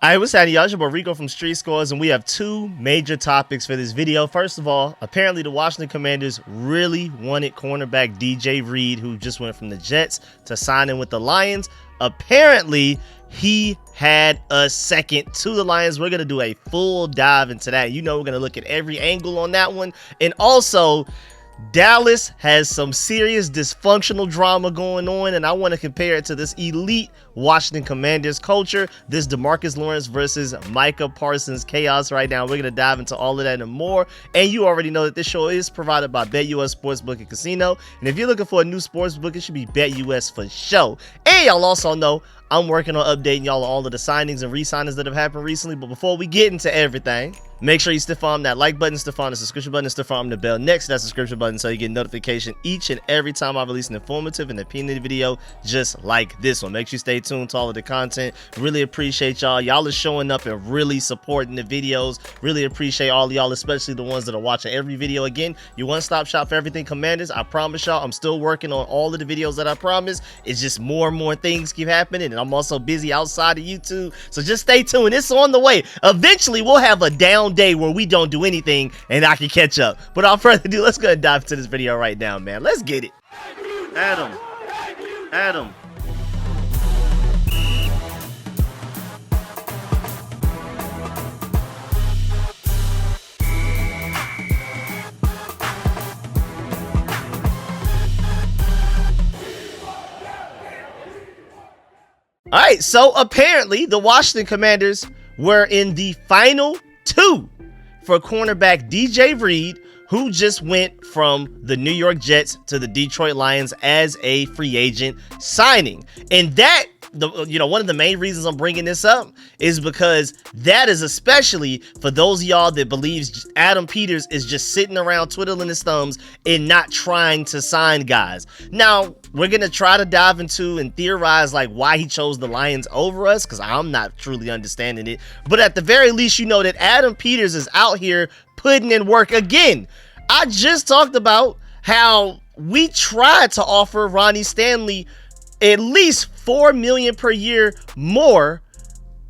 Alright, what's happening, y'all? It's your boy Rico from StreetScores, and we have two major topics for this video. First of all, apparently the Washington Commanders really wanted cornerback DJ Reed, who just went from the Jets to sign in with the Lions. Apparently, he had a second to the Lions. We're going to do a full dive into that. You know, we're going to look at every angle on that one. And also, Dallas has some serious dysfunctional drama going on, and I want to compare it to this elite Washington Commanders culture, this DeMarcus Lawrence versus Micah Parsons chaos right now. We're going to dive into all of that and more, and you already know that this show is provided by BetUS Sportsbook and Casino, and if you're looking for a new sportsbook, it should be BetUS for sure. And y'all also know I'm working on updating y'all on all of the signings and re-signings that have happened recently. But before we get into everything, make sure you stiff arm that like button, stiff arm the subscription button, and stiff arm the bell next to that subscription button so you get notification each and every time I release an informative and opinionated video just like this one. Make sure you stay tuned to all of the content. Really appreciate y'all. Y'all are showing up and really supporting the videos. Really appreciate all of y'all, especially the ones that are watching every video. Again, your one-stop shop for everything Commanders. I promise y'all, I'm still working on all of the videos that I promised. It's just more and more things keep happening, and I'm also busy outside of YouTube, so just stay tuned. It's on the way. Eventually we'll have a down day where we don't do anything and I can catch up. But without further ado, let's go and dive into this video right now, man. Let's get it. Adam. All right, so apparently the Washington Commanders were in the final two for cornerback DJ Reed, who just went from the New York Jets to the Detroit Lions as a free agent signing. And that, one of the main reasons I'm bringing this up is because that is especially for those of y'all that believes Adam Peters is just sitting around twiddling his thumbs and not trying to sign guys. Now, we're going to try to dive into and theorize like why he chose the Lions over us, because I'm not truly understanding it. But at the very least, you know that Adam Peters is out here putting in work again. I just talked about how we tried to offer Ronnie Stanley at least $4 million per year more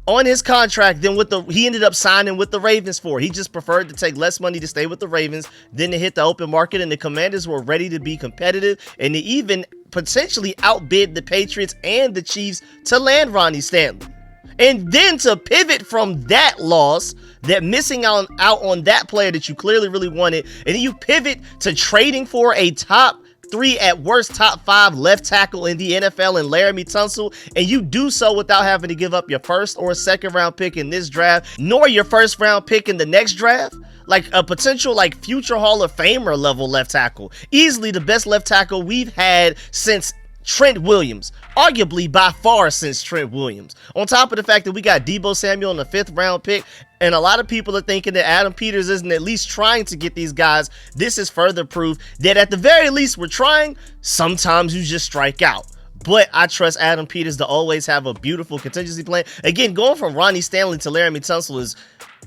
on his contract than what he ended up signing with the Ravens for. He just preferred to take less money to stay with the Ravens than to hit the open market, and the Commanders were ready to be competitive and to even potentially outbid the Patriots and the Chiefs to land Ronnie Stanley. And then to pivot from that loss, that missing out on that player that you clearly really wanted, and then you pivot to trading for a top 3 at worst top 5 left tackle in the NFL in Laramie Tunsil, and you do so without having to give up your first or second round pick in this draft, nor your first round pick in the next draft. Like a potential like future Hall of Famer level left tackle, easily the best left tackle we've had since Trent Williams, arguably by far since Trent Williams. On top of the fact that we got Deebo Samuel in the 5th round pick, and a lot of people are thinking that Adam Peters isn't at least trying to get these guys. This is further proof that at the very least we're trying. Sometimes you just strike out. But I trust Adam Peters to always have a beautiful contingency plan. Again, going from Ronnie Stanley to Laramie Tunsil is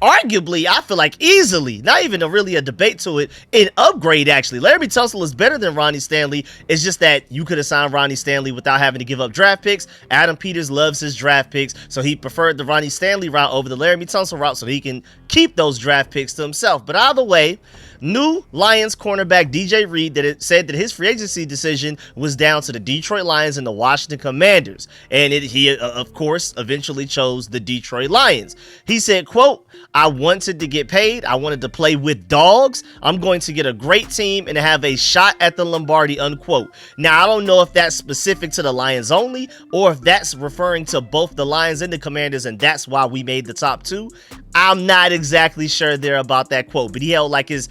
arguably, I feel like easily, not even really a debate to it, an upgrade actually. Laramie Tunsil is better than Ronnie Stanley. It's just that you could have signed Ronnie Stanley without having to give up draft picks. Adam Peters loves his draft picks, so he preferred the Ronnie Stanley route over the Laramie Tunsil route so he can keep those draft picks to himself. But either way, new Lions cornerback DJ Reed said that his free agency decision was down to the Detroit Lions and the Washington Commanders. And he, of course, eventually chose the Detroit Lions. He said, quote, "I wanted to get paid. I wanted to play with dogs. I'm going to get a great team and have a shot at the Lombardi," unquote. Now, I don't know if that's specific to the Lions only or if that's referring to both the Lions and the Commanders, and that's why we made the top 2. I'm not exactly sure there about that quote, but he held like his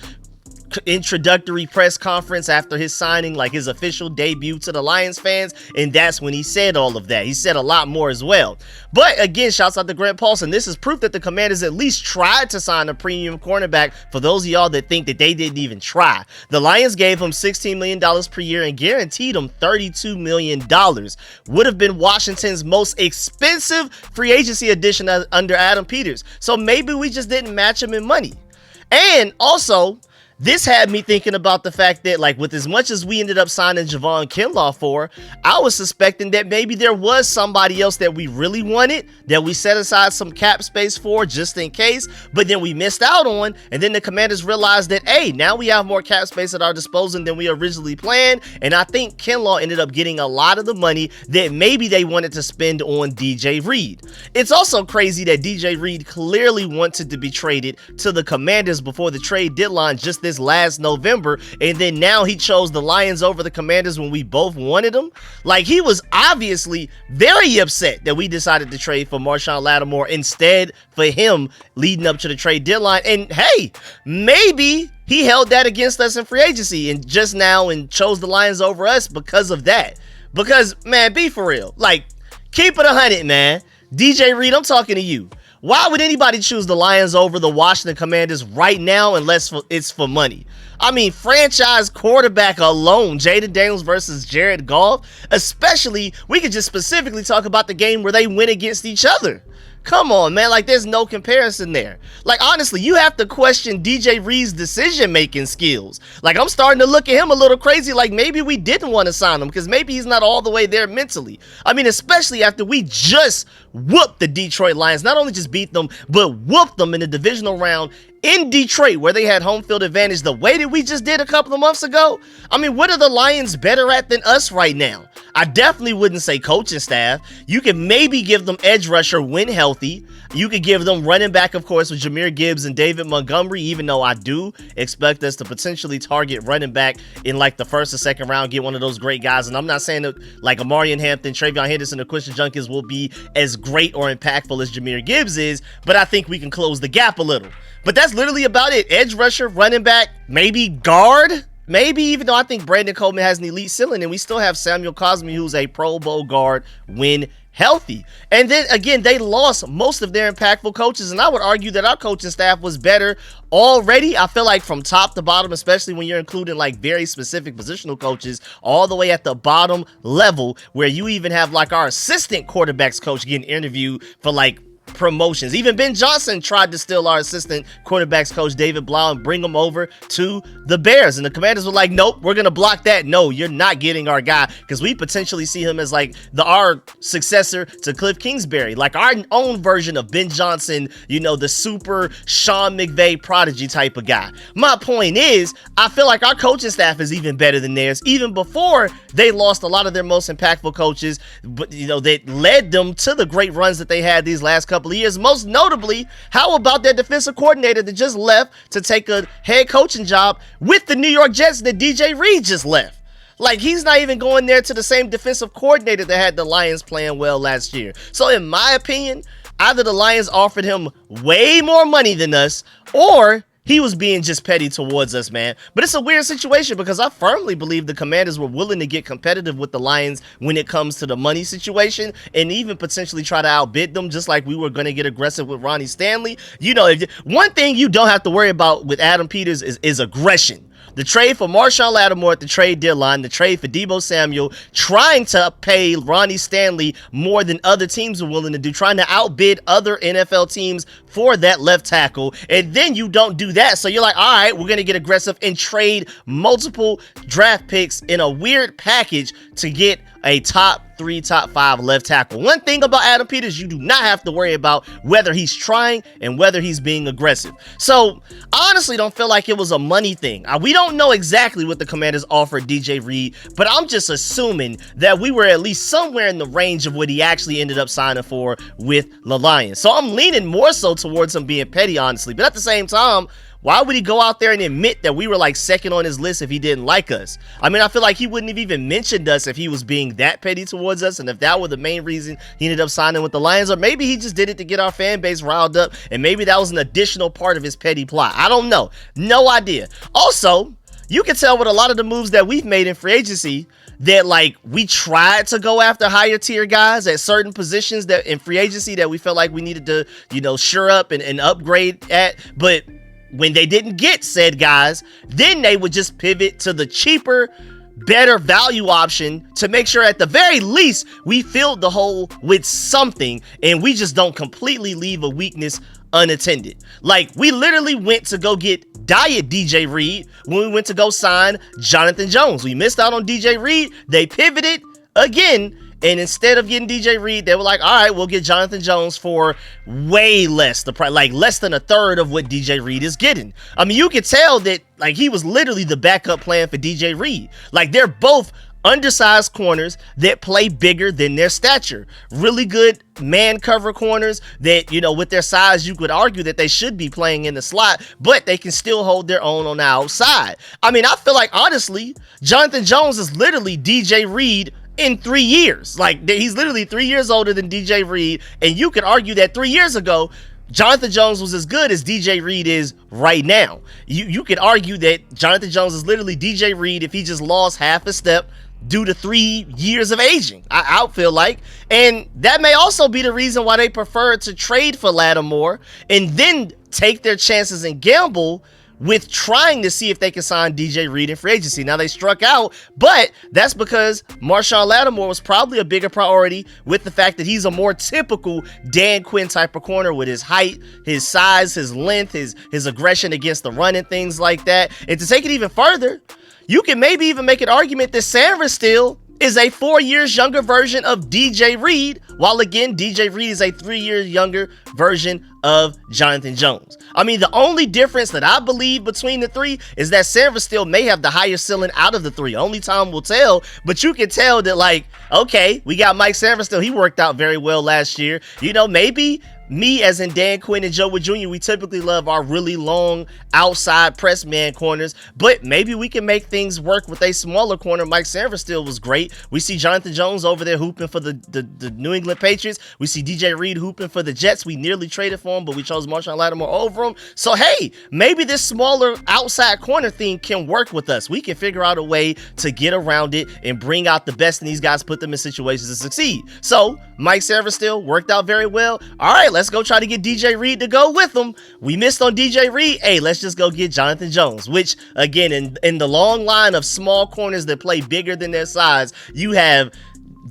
introductory press conference after his signing, like his official debut to the Lions fans, and that's when he said all of that. He said a lot more as well. But again, shouts out to Grant Paulson. This is proof that the Commanders at least tried to sign a premium cornerback. For those of y'all that think that they didn't even try, the Lions gave him $16 million per year and guaranteed him $32 million. Would have been Washington's most expensive free agency addition under Adam Peters. So maybe we just didn't match him in money. And also, this had me thinking about the fact that, like, with as much as we ended up signing Javon Kinlaw for, I was suspecting that maybe there was somebody else that we really wanted, that we set aside some cap space for just in case, but then we missed out on, and then the Commanders realized that, hey, now we have more cap space at our disposal than we originally planned, and I think Kinlaw ended up getting a lot of the money that maybe they wanted to spend on DJ Reed. It's also crazy that DJ Reed clearly wanted to be traded to the Commanders before the trade deadline just this last November, and then now he chose the Lions over the Commanders when we both wanted him. Like, he was obviously very upset that we decided to trade for Marshon Lattimore instead for him leading up to the trade deadline. And hey, maybe he held that against us in free agency and just now and chose the Lions over us because of that. Because, man, be for real. Like, keep it 100, man. DJ Reed, I'm talking to you. Why would anybody choose the Lions over the Washington Commanders right now unless it's for money? I mean, franchise quarterback alone, Jaden Daniels versus Jared Goff, especially, we could just specifically talk about the game where they went against each other. Come on, man. Like, there's no comparison there. Like, honestly, you have to question DJ Reed's decision-making skills. Like, I'm starting to look at him a little crazy, like maybe we didn't want to sign him because maybe he's not all the way there mentally. I mean, especially after we just whooped the Detroit Lions. Not only just beat them, but whooped them in the divisional round in Detroit, where they had home field advantage the way that we just did a couple of months ago. I mean, what are the Lions better at than us right now? I definitely wouldn't say coaching staff. You could maybe give them edge rusher when healthy. You could give them running back, of course, with Jahmyr Gibbs and David Montgomery, even though I do expect us to potentially target running back in like the first or second round, get one of those great guys. And I'm not saying that like Amarian Hampton, Travion Henderson, or Christian Jenkins will be as great or impactful as Jahmyr Gibbs is, but I think we can close the gap a little. But that's literally about it. Edge rusher, running back, maybe guard. Maybe, even though I think Brandon Coleman has an elite ceiling, and we still have Samuel Cosme, who's a Pro Bowl guard when healthy. And then again, they lost most of their impactful coaches, and I would argue that our coaching staff was better already. I feel like from top to bottom, especially when you're including like very specific positional coaches all the way at the bottom level, where you even have like our assistant quarterbacks coach getting interviewed for like promotions. Even Ben Johnson tried to steal our assistant quarterbacks coach David Blau and bring him over to the Bears, and the Commanders were like, nope, we're gonna block that. No, you're not getting our guy, because we potentially see him as like our successor to Cliff Kingsbury, like our own version of Ben Johnson, you know, the super Sean McVay prodigy type of guy. My point is, I feel like our coaching staff is even better than theirs, even before they lost a lot of their most impactful coaches, but you know, that led them to the great runs that they had these last couple of years. Most notably, how about that defensive coordinator that just left to take a head coaching job with the New York Jets that DJ Reed just left? Like, he's not even going there to the same defensive coordinator that had the Lions playing well last year. So in my opinion, either the Lions offered him way more money than us, or he was being just petty towards us, man. But it's a weird situation, because I firmly believe the Commanders were willing to get competitive with the Lions when it comes to the money situation, and even potentially try to outbid them, just like we were going to get aggressive with Ronnie Stanley. You know, one thing you don't have to worry about with Adam Peters is aggression. The trade for Marshon Lattimore at the trade deadline, the trade for Deebo Samuel, trying to pay Ronnie Stanley more than other teams are willing to do, trying to outbid other NFL teams for that left tackle, and then you don't do that. So you're like, all right, we're going to get aggressive and trade multiple draft picks in a weird package to get a top 3, top 5 left tackle. One thing about Adam Peters, you do not have to worry about whether he's trying and whether he's being aggressive. So I honestly don't feel like it was a money thing. We don't know exactly what the Commanders offered DJ Reed, but I'm just assuming that we were at least somewhere in the range of what he actually ended up signing for with the Lions. So I'm leaning more so towards him being petty, honestly. But at the same time, why would he go out there and admit that we were like second on his list if he didn't like us? I mean, I feel like he wouldn't have even mentioned us if he was being that petty towards us, and if that were the main reason he ended up signing with the Lions. Or maybe he just did it to get our fan base riled up, and maybe that was an additional part of his petty plot. I don't know. No idea. Also, you can tell with a lot of the moves that we've made in free agency that like we tried to go after higher tier guys at certain positions that in free agency that we felt like we needed to, you know, shore up and upgrade at, but when they didn't get said guys, then they would just pivot to the cheaper better value option to make sure at the very least we filled the hole with something and we just don't completely leave a weakness unattended. Like, we literally went to go get diet DJ Reed when we went to go sign Jonathan Jones. We missed out on DJ Reed. They pivoted again, and instead of getting DJ Reed, they were like, all right, we'll get Jonathan Jones for way less the price, like less than a third of what DJ Reed is getting. I mean, you could tell that like he was literally the backup plan for DJ Reed. Like, they're both undersized corners that play bigger than their stature. Really good man cover corners that, you know, with their size, you could argue that they should be playing in the slot, but they can still hold their own on the outside. I mean, I feel like, honestly, Jonathan Jones is literally DJ Reed in 3 years. Like, he's literally 3 years older than DJ Reed, and you could argue that 3 years ago, Jonathan Jones was as good as DJ Reed is right now. You could argue that Jonathan Jones is literally DJ Reed if he just lost half a step due to 3 years of aging, I feel like. And that may also be the reason why they prefer to trade for Lattimore and then take their chances and gamble with trying to see if they can sign DJ Reed in free agency. Now, they struck out, but that's because Marshawn Lattimore was probably a bigger priority with the fact that he's a more typical Dan Quinn type of corner with his height, his size, his length, his aggression against the run and things like that. And to take it even further, you can maybe even make an argument that Sanders still is a 4 years younger version of DJ Reed, while again, DJ Reed is a 3 years younger version of Jonathan Jones. I mean, the only difference that I believe between the three is that Sanders still may have the higher ceiling out of the three. Only time will tell, but you can tell that, like, okay, we got Mike Sanders still. He worked out very well last year. You know, maybe me, as in Dan Quinn and Joe Wood Jr., we typically love our really long outside press man corners, but maybe we can make things work with a smaller corner. Mike Sanders still was great. We see Jonathan Jones over there hooping for the New England Patriots. We see DJ Reed hooping for the Jets. We nearly traded for him, but we chose Marshawn Lattimore over him. So, hey, maybe this smaller outside corner thing can work with us. We can figure out a way to get around it and bring out the best in these guys, put them in situations to succeed. So, Mike Sanders still worked out very well. All right, let's go try to get DJ Reed to go with him. We missed on DJ Reed. Hey, let's just go get Jonathan Jones, which, again, in the long line of small corners that play bigger than their size, you have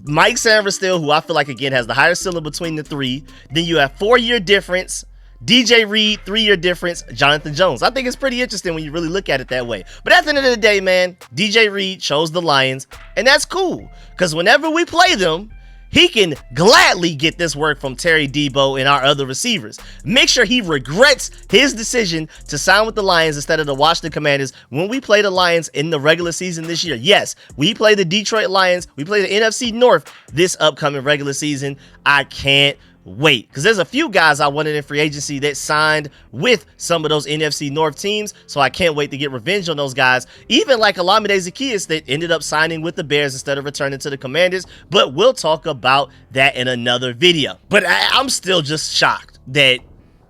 Mike Sanders still, who I feel like, again, has the higher ceiling between the three. Then you have 4 year difference. DJ Reed, 3 year difference. Jonathan Jones. I think it's pretty interesting when you really look at it that way. But at the end of the day, man, DJ Reed chose the Lions, and that's cool, because whenever we play them, he can gladly get this work from Terry Debo and our other receivers. Make sure he regrets his decision to sign with the Lions instead of the Washington Commanders when we play the Lions in the regular season this year. Yes, we play the Detroit Lions. We play the NFC North this upcoming regular season. I can't wait, because there's a few guys I wanted in free agency that signed with some of those NFC North teams, so I can't wait to get revenge on those guys. Even like Olamide Zaccheaus that ended up signing with the Bears instead of returning to the Commanders, but we'll talk about that in another video. But I'm still just shocked that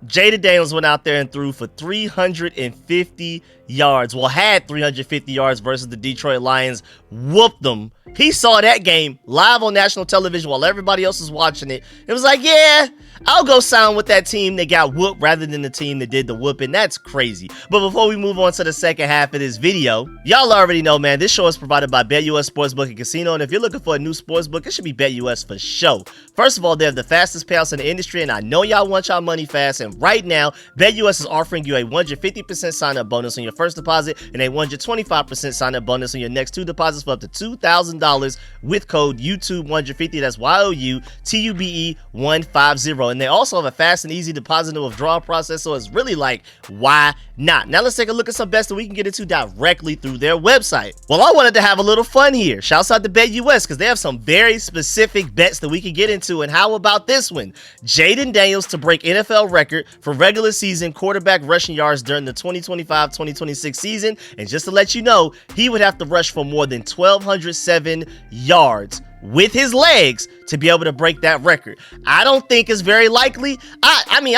Jaden Daniels went out there and threw for 350 yards. Well, had 350 yards versus the Detroit Lions. Whooped them. He saw that game live on national television while everybody else was watching it. It was like, yeah, I'll go sign with that team that got whooped rather than the team that did the whooping. That's crazy. But before we move on to the second half of this video, y'all already know, man, this show is provided by BetUS Sportsbook and Casino. And if you're looking for a new sportsbook, it should be BetUS for sure. First of all, they have the fastest payouts in the industry, and I know y'all want y'all money fast. And right now, BetUS is offering you a 150% sign-up bonus on your first deposit and a 125% sign-up bonus on your next two deposits for up to $2,000 with code YouTube150. That's YOUTUBE150. And they also have a fast and easy deposit and withdrawal process, so it's really like, why not? Now let's take a look at some bets that we can get into directly through their website. Well, I wanted to have a little fun here. Shouts out to BetUS, because they have some very specific bets that we can get into. And how about this one? Jaden Daniels to break NFL record for regular season quarterback rushing yards during the 2025-2026 season. And just to let you know, he would have to rush for more than 1,207 yards with his legs to be able to break that record. I don't think it's very likely. I mean,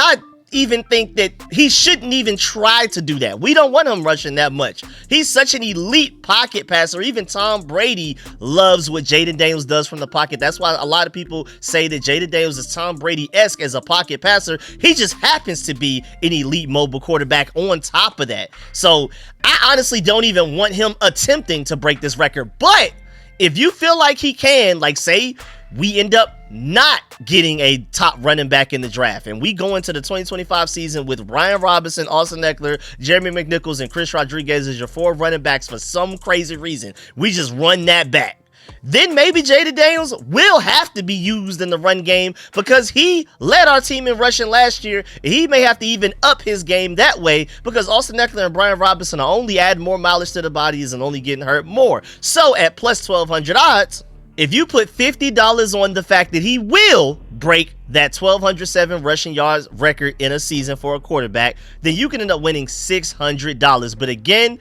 even think that he shouldn't even try to do that. We don't want him rushing that much. He's such an elite pocket passer. Even Tom Brady loves what Jaden Daniels does from the pocket. That's why a lot of people say that Jaden Daniels is Tom Brady-esque as a pocket passer. He just happens to be an elite mobile quarterback on top of that. So I honestly don't even want him attempting to break this record. But if you feel like he can, like say we end up not getting a top running back in the draft, and we go into the 2025 season with Brian Robinson, Austin Eckler, Jeremy McNichols, and Chris Rodriguez as your 4 running backs for some crazy reason. We just run that back. Then maybe Jaden Daniels will have to be used in the run game because he led our team in rushing last year. He may have to even up his game that way because Austin Eckler and Brian Robinson are only adding more mileage to the bodies and only getting hurt more. So at plus 1,200 odds, if you put $50 on the fact that he will break that 1,207 rushing yards record in a season for a quarterback, then you can end up winning $600. But again,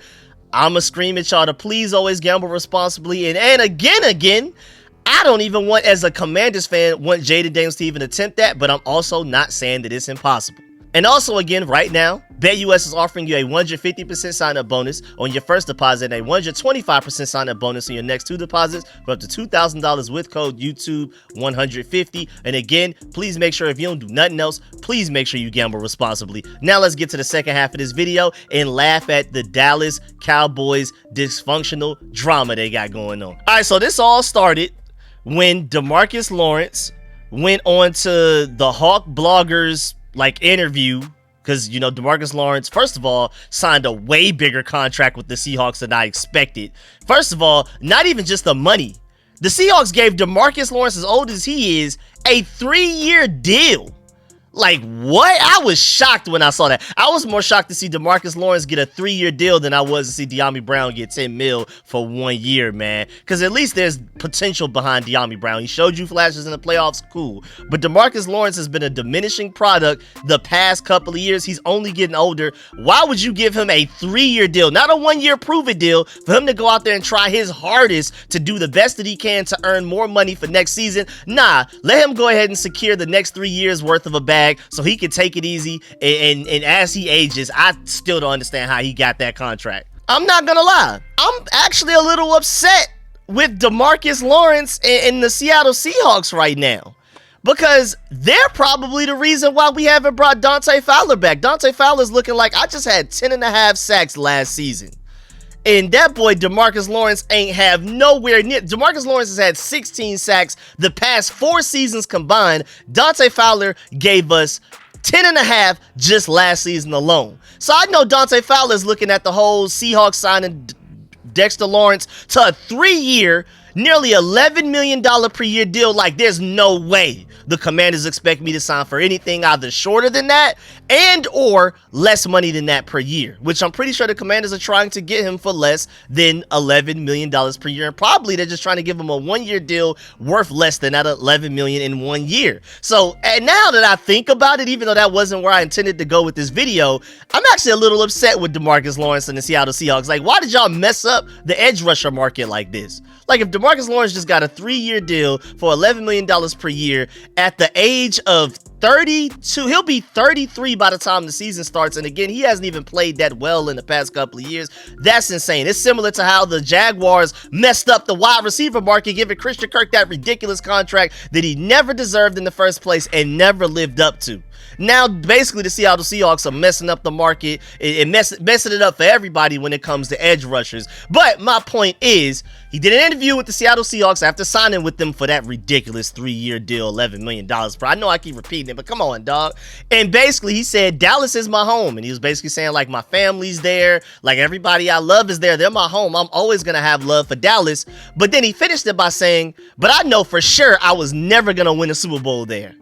I'ma scream at y'all to please always gamble responsibly. And again, I don't even want, as a Commanders fan, want Jaden Daniels to even attempt that, but I'm also not saying that it's impossible. And also, again, right now, BetUS is offering you a 150% sign-up bonus on your first deposit and a 125% sign-up bonus on your next 2 deposits for up to $2,000 with code YouTube150. And again, please make sure, if you don't do nothing else, please make sure you gamble responsibly. Now let's get to the second half of this video and laugh at the Dallas Cowboys dysfunctional drama they got going on. All right, so this all started when DeMarcus Lawrence went on to the Hawk bloggers interview, because DeMarcus Lawrence, first of all, signed a way bigger contract with the Seahawks than I expected. First of all, not even just the money. The Seahawks gave DeMarcus Lawrence, as old as he is, a 3-year deal. Like, what? I was shocked when I saw that. I was more shocked to see DeMarcus Lawrence get a 3-year deal than I was to see De'Ami Brown get $10 million for 1 year, man. Because at least there's potential behind De'Ami Brown. He showed you flashes in the playoffs, cool. But DeMarcus Lawrence has been a diminishing product the past couple of years. He's only getting older. Why would you give him a 3-year deal, not a 1-year prove-it deal, for him to go out there and try his hardest to do the best that he can to earn more money for next season? Nah, let him go ahead and secure the next 3 years worth of a bag so he can take it easy, and as he ages, I still don't understand how he got that contract. I'm not gonna lie, I'm actually a little upset with DeMarcus Lawrence and the Seattle Seahawks right now, because they're probably the reason why we haven't brought Dante Fowler back. Dante Fowler's looking like, I just had 10.5 sacks last season. And that boy, DeMarcus Lawrence, ain't have nowhere near. DeMarcus Lawrence has had 16 sacks the past 4 seasons combined. Dante Fowler gave us 10.5 just last season alone. So I know Dante Fowler is looking at the whole Seahawks signing Dexter Lawrence to a 3-year, nearly $11 million per year deal. Like, there's no way the Commanders expect me to sign for anything either shorter than that and or less money than that per year, which I'm pretty sure the Commanders are trying to get him for less than $11 million per year. And probably they're just trying to give him a 1-year deal worth less than that $11 million in 1 year. So, and now that I think about it, even though that wasn't where I intended to go with this video, I'm actually a little upset with DeMarcus Lawrence and the Seattle Seahawks. Like, why did y'all mess up the edge rusher market like this? Like, if DeMarcus Lawrence just got a 3-year deal for $11 million per year at the age of 32, he'll be 33 by the time the season starts. And again, he hasn't even played that well in the past couple of years. That's insane. It's similar to how the Jaguars messed up the wide receiver market, giving Christian Kirk that ridiculous contract that he never deserved in the first place and never lived up to. Now, basically, the Seattle Seahawks are messing up the market and messing it up for everybody when it comes to edge rushers. But my point is, he did an interview with the Seattle Seahawks after signing with them for that ridiculous 3-year deal, $11 million. I know I keep repeating it, but come on, dog. And basically, he said, Dallas is my home. And he was basically saying, like, my family's there. Like, everybody I love is there. They're my home. I'm always going to have love for Dallas. But then he finished it by saying, but I know for sure I was never going to win a Super Bowl there.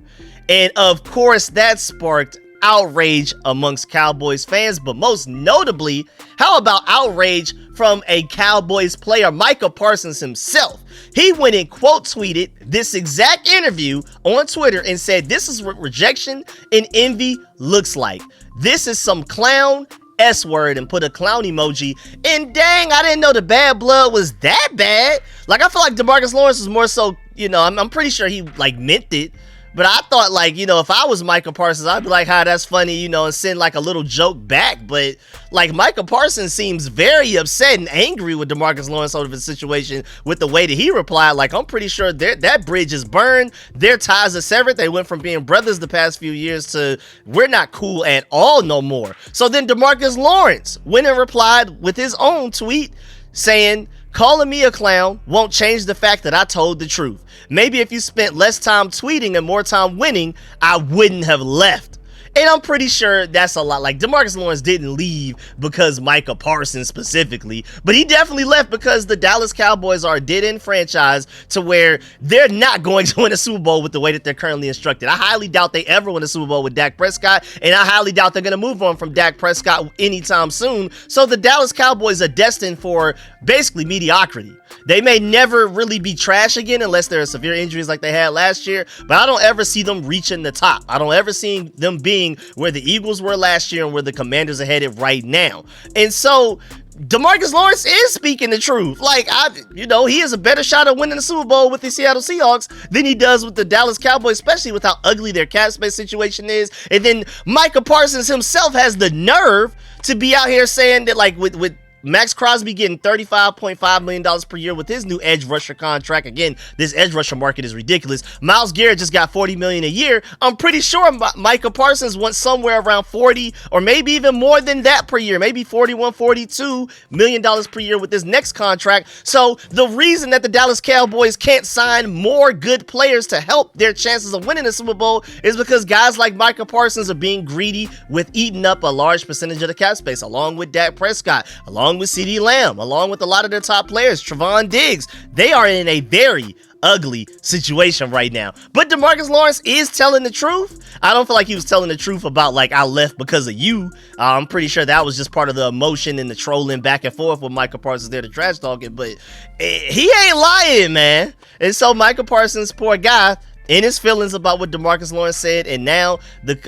And of course, that sparked outrage amongst Cowboys fans, but most notably, how about outrage from a Cowboys player, Micah Parsons himself? He went and quote tweeted this exact interview on Twitter and said, this is what rejection and envy looks like. This is some clown S-word, and put a clown emoji. And dang, I didn't know the bad blood was that bad. Like, I feel like DeMarcus Lawrence is more so, I'm pretty sure he meant it. But I thought, like, you know, if I was Micah Parsons, I'd be like, "Hi, that's funny," you know, and send like a little joke back. But like, Micah Parsons seems very upset and angry with DeMarcus Lawrence over the situation with the way that he replied. Like, I'm pretty sure that bridge is burned. Their ties are severed. They went from being brothers the past few years to we're not cool at all no more. So then DeMarcus Lawrence went and replied with his own tweet saying, "Calling me a clown won't change the fact that I told the truth. Maybe if you spent less time tweeting and more time winning, I wouldn't have left." And I'm pretty sure that's a lot. Like, DeMarcus Lawrence didn't leave because Micah Parsons specifically, but he definitely left because the Dallas Cowboys are a dead-end franchise to where they're not going to win a Super Bowl with the way that they're currently instructed. I highly doubt they ever win a Super Bowl with Dak Prescott, and I highly doubt they're going to move on from Dak Prescott anytime soon. So the Dallas Cowboys are destined for basically mediocrity. They may never really be trash again unless there are severe injuries like they had last year, but I don't ever see them reaching the top. I don't ever see them being where the Eagles were last year and where the Commanders are headed right now. And so DeMarcus Lawrence is speaking the truth. Like, he has a better shot at winning the Super Bowl with the Seattle Seahawks than he does with the Dallas Cowboys, especially with how ugly their cap space situation is. And then Micah Parsons himself has the nerve to be out here saying that, like, with Max Crosby getting $35.5 million per year with his new edge rusher contract. Again, this edge rusher market is ridiculous. Myles Garrett just got $40 million a year. I'm pretty sure Micah Parsons wants somewhere around 40 or maybe even more than that per year. Maybe $41, $42 million per year with this next contract. So the reason that the Dallas Cowboys can't sign more good players to help their chances of winning the Super Bowl is because guys like Micah Parsons are being greedy with eating up a large percentage of the cap space, along with Dak Prescott, along with CeeDee Lamb, along with a lot of their top players, Trevon Diggs. They are in a very ugly situation right now. But DeMarcus Lawrence is telling the truth. I don't feel like he was telling the truth about, like, I left because of you. I'm pretty sure that was just part of the emotion and the trolling back and forth with Micah Parsons there to trash talk it, but he ain't lying, man. And so Micah Parsons, poor guy, in his feelings about what DeMarcus Lawrence said, and now,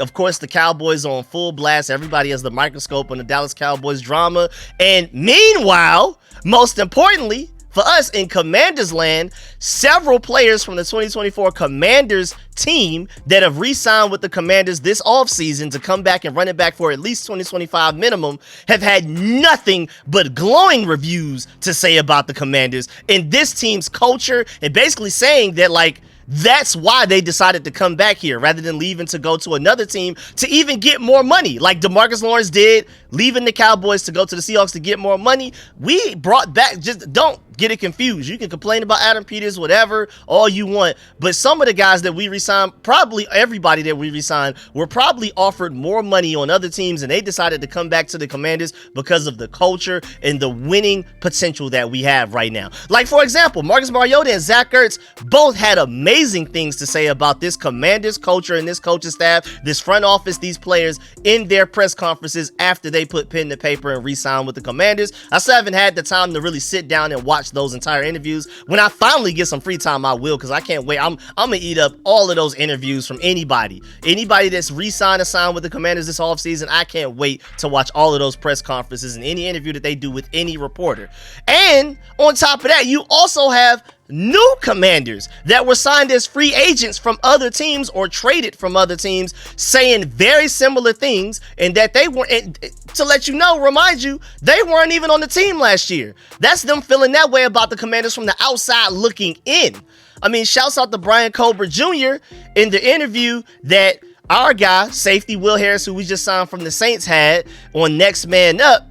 of course, the Cowboys are on full blast. Everybody has the microscope on the Dallas Cowboys drama. And meanwhile, most importantly, for us in Commanders land, several players from the 2024 Commanders team that have re-signed with the Commanders this offseason to come back and run it back for at least 2025 minimum have had nothing but glowing reviews to say about the Commanders and this team's culture, and basically saying that, like, that's why they decided to come back here rather than leaving to go to another team to even get more money, like DeMarcus Lawrence did, leaving the Cowboys to go to the Seahawks to get more money. We brought back, just don't get it confused. You can complain about Adam Peters, whatever, all you want, but some of the guys that we re-signed, probably everybody that we re-signed, were probably offered more money on other teams, and they decided to come back to the Commanders because of the culture and the winning potential that we have right now. Like, for example, Marcus Mariota and Zach Ertz both had amazing things to say about this Commanders culture and this coaching staff, this front office, these players in their press conferences after they put pen to paper and re-signed with the Commanders. I still haven't had the time to really sit down and watch those entire interviews. When I finally get some free time, I will, because I can't wait. I'm gonna eat up all of those interviews from anybody that's re-signed or signed with the Commanders this offseason. I can't wait to watch all of those press conferences and any interview that they do with any reporter. And on top of that, you also have new Commanders that were signed as free agents from other teams or traded from other teams, saying very similar things, and that they weren't, to let you know, remind you, they weren't even on the team last year. That's them feeling that way about the Commanders from the outside looking in. I mean, shouts out to Brian Cobra Jr. in the interview that our guy, safety Will Harris, who we just signed from the Saints, had on Next Man Up.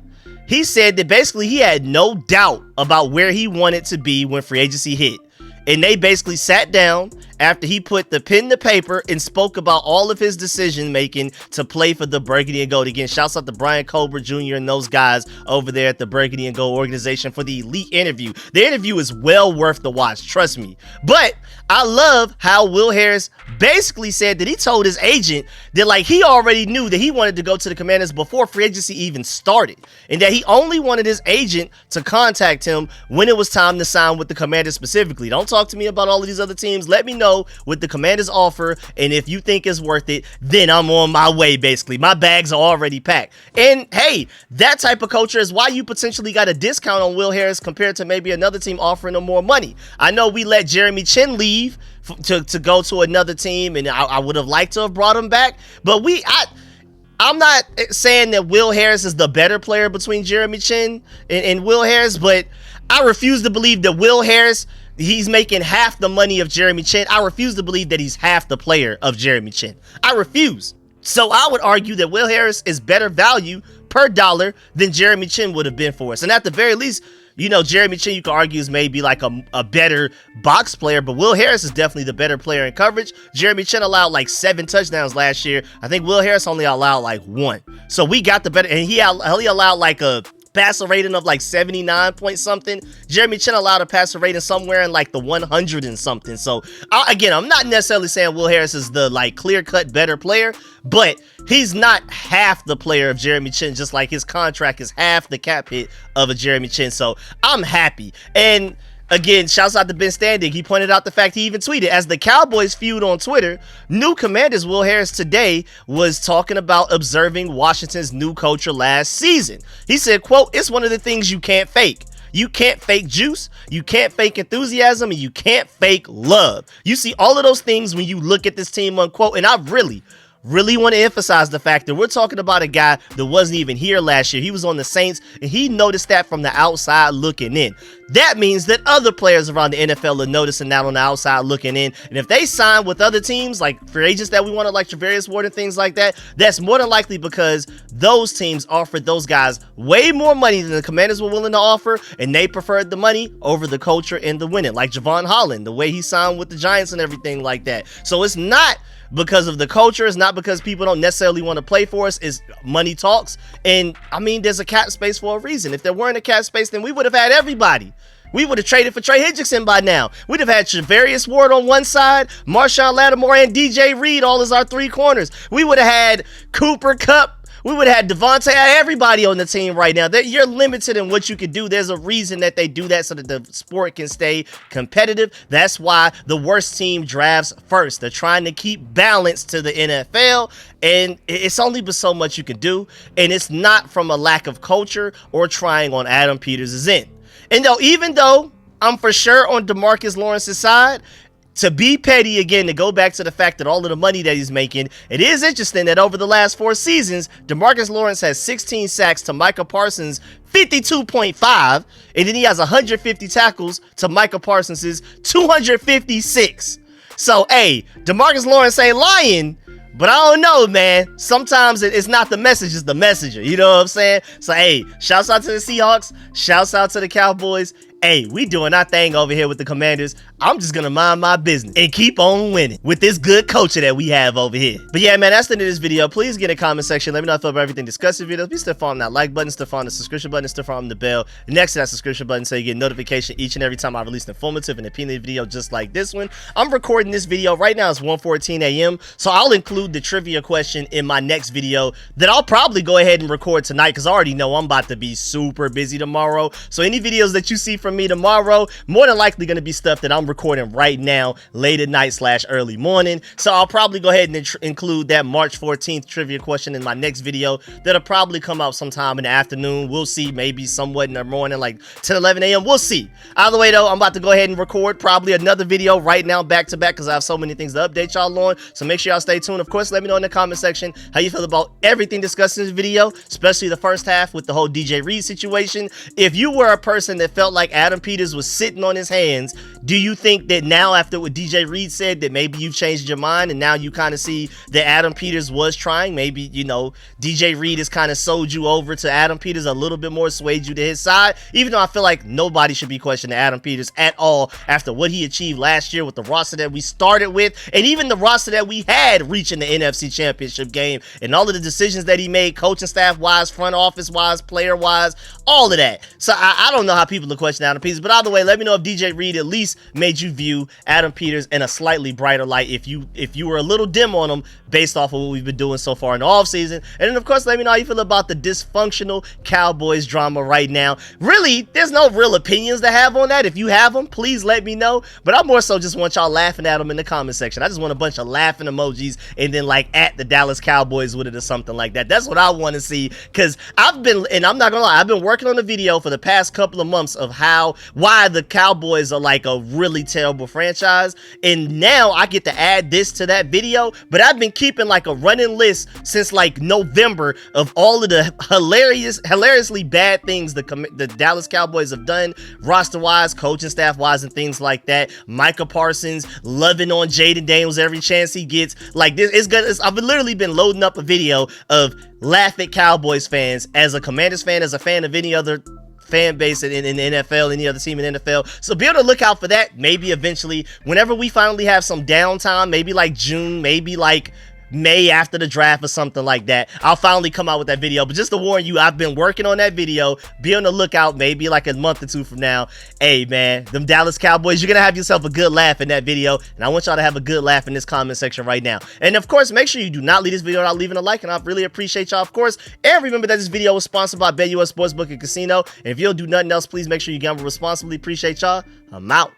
He said that basically he had no doubt about where he wanted to be when free agency hit. And they basically sat down after he put the pen to paper and spoke about all of his decision making to play for the Burgundy and Gold. Again, shouts out to Brian Cobra Jr. and those guys over there at the Burgundy and Gold organization for the elite interview. The interview is well worth the watch, trust me. But I love how Will Harris basically said that he told his agent that, like, he already knew that he wanted to go to the Commanders before free agency even started, and that he only wanted his agent to contact him when it was time to sign with the Commanders specifically. Don't talk to me about all of these other teams. Let me know what the Commanders offer, and if you think it's worth it, then I'm on my way. Basically, my bags are already packed. And hey, that type of culture is why you potentially got a discount on Will Harris compared to maybe another team offering him more money. I know we let Jeremy Chin leave to go to another team, and I would have liked to have brought him back. But I'm not saying that Will Harris is the better player between Jeremy Chinn and Will Harris, but I refuse to believe that Will Harris, he's making half the money of Jeremy Chinn. I refuse to believe that he's half the player of Jeremy Chinn. I refuse. So I would argue that Will Harris is better value per dollar than Jeremy Chinn would have been for us. And at the very least, you know, Jeremy Chinn, you can argue, is maybe like a better box player, but Will Harris is definitely the better player in coverage. Jeremy Chinn allowed like 7 touchdowns last year. I think Will Harris only allowed like 1. So we got the better, and he allowed like a passer rating of like 79 point something. Jeremy Chinn allowed a passer rating somewhere in like the 100 and something. So again, I'm not necessarily saying Will Harris is the like clear-cut better player, but he's not half the player of Jeremy Chinn, just like his contract is half the cap hit of a Jeremy Chinn. So I'm happy. And again, shouts out to Ben Standing. He pointed out the fact, he even tweeted, as the Cowboys feud on Twitter, new Commanders Will Harris today was talking about observing Washington's new culture last season. He said, quote, "It's one of the things you can't fake. You can't fake juice, you can't fake enthusiasm, and you can't fake love. You see all of those things when you look at this team," unquote. And I really want to emphasize the fact that we're talking about a guy that wasn't even here last year. He was on the Saints, and he noticed that from the outside looking in. That means that other players around the NFL are noticing that on the outside looking in. And if they sign with other teams, like free agents that we wanted, like Travarius Ward and things like that, that's more than likely because those teams offered those guys way more money than the Commanders were willing to offer, and they preferred the money over the culture and the winning. Like Javon Holland, the way he signed with the Giants and everything like that. So it's not because of the culture. It's not because people don't necessarily want to play for us. It's money talks. And I mean, there's a cap space for a reason. If there weren't a cap space, then we would have had everybody. We would have traded for Trey Hendrickson by now. We'd have had Travarius Ward on one side, Marshawn Lattimore, and DJ Reed all as our 3 corners. We would have had Cooper Kupp. We would have had Devontae, everybody on the team right now. You're limited in what you can do. There's a reason that they do that, so that the sport can stay competitive. That's why the worst team drafts first. They're trying to keep balance to the NFL, and it's only but so much you can do. And it's not from a lack of culture or trying on Adam Peters' end. And even though I'm for sure on DeMarcus Lawrence's side, to be petty again, to go back to the fact that all of the money that he's making, it is interesting that over the last 4 seasons, DeMarcus Lawrence has 16 sacks to Micah Parsons' 52.5, and then he has 150 tackles to Micah Parsons' 256. So, hey, DeMarcus Lawrence ain't lying, but I don't know, man. Sometimes it's not the message, it's the messenger. You know what I'm saying? So, hey, shouts out to the Seahawks. Shouts out to the Cowboys. Hey, we doing our thing over here with the Commanders. I'm just gonna mind my business and keep on winning with this good culture that we have over here. But yeah, man, that's the end of this video. Please get in the comment section. Let me know how you feel about everything discussed in the video. Be still following that like button, still following the subscription button, still following the bell next to that subscription button so you get notification each and every time I release an informative and opinion video just like this one. I'm recording this video right now. It's 1:14 a.m. So I'll include the trivia question in my next video that I'll probably go ahead and record tonight, because I already know I'm about to be super busy tomorrow. So any videos that you see from me tomorrow, more than likely going to be stuff that I'm recording right now, late at night / early morning. So I'll probably go ahead and include that March 14th trivia question in my next video. That'll probably come out sometime in the afternoon. We'll see, maybe somewhat in the morning, like 10, 11 a.m. We'll see. Either way though, I'm about to go ahead and record probably another video right now back to back, because I have so many things to update y'all on. So make sure y'all stay tuned. Of course, let me know in the comment section how you feel about everything discussed in this video, especially the first half with the whole DJ Reed situation. If you were a person that felt like Adam Peters was sitting on his hands, do you think that now, after what DJ Reed said, that maybe you've changed your mind and now you kind of see that Adam Peters was trying? Maybe, you know, DJ Reed has kind of sold you over to Adam Peters a little bit more, swayed you to his side, even though I feel like nobody should be questioning Adam Peters at all after what he achieved last year with the roster that we started with, and even the roster that we had reaching the NFC Championship game, and all of the decisions that he made, coaching staff wise, front office wise, player wise, all of that. So I don't know how people are questioning Adam Peters, but either way, let me know if DJ Reed at least made you view Adam Peters in a slightly brighter light, if you were a little dim on him based off of what we've been doing so far in the offseason. And then of course, let me know how you feel about the dysfunctional Cowboys drama right now. Really, there's no real opinions to have on that. If you have them, please let me know. But I more so just want y'all laughing at them in the comment section. I just want a bunch of laughing emojis and then like at the Dallas Cowboys with it or something like that. That's what I want to see, because I've been, and I'm not gonna lie, I've been working on the video for the past couple of months of how why the Cowboys are like a really terrible franchise. And now I get to add this to that video, but I've been keeping like a running list since like November of all of the hilariously bad things the Dallas Cowboys have done, roster wise, coaching staff wise, and things like that. Micah Parsons loving on Jaden Daniels every chance he gets. Like this is good. I've literally been loading up a video of laugh at Cowboys fans as a Commanders fan, as a fan of any other fan base in the NFL, any other team in the NFL. So be able to look out for that. Maybe eventually, whenever we finally have some downtime, maybe like June, maybe like May after the draft or something like that, I'll finally come out with that video. But just to warn you, I've been working on that video. Be on the lookout maybe like a month or two from now. Hey man, them Dallas Cowboys, you're gonna have yourself a good laugh in that video, and I want y'all to have a good laugh in this comment section right now. And of course, make sure you do not leave this video without leaving a like, and I really appreciate y'all, of course. And remember that this video was sponsored by BetUS Sportsbook and Casino, and if you don't do nothing else, please make sure you gamble responsibly. Appreciate y'all. I'm out.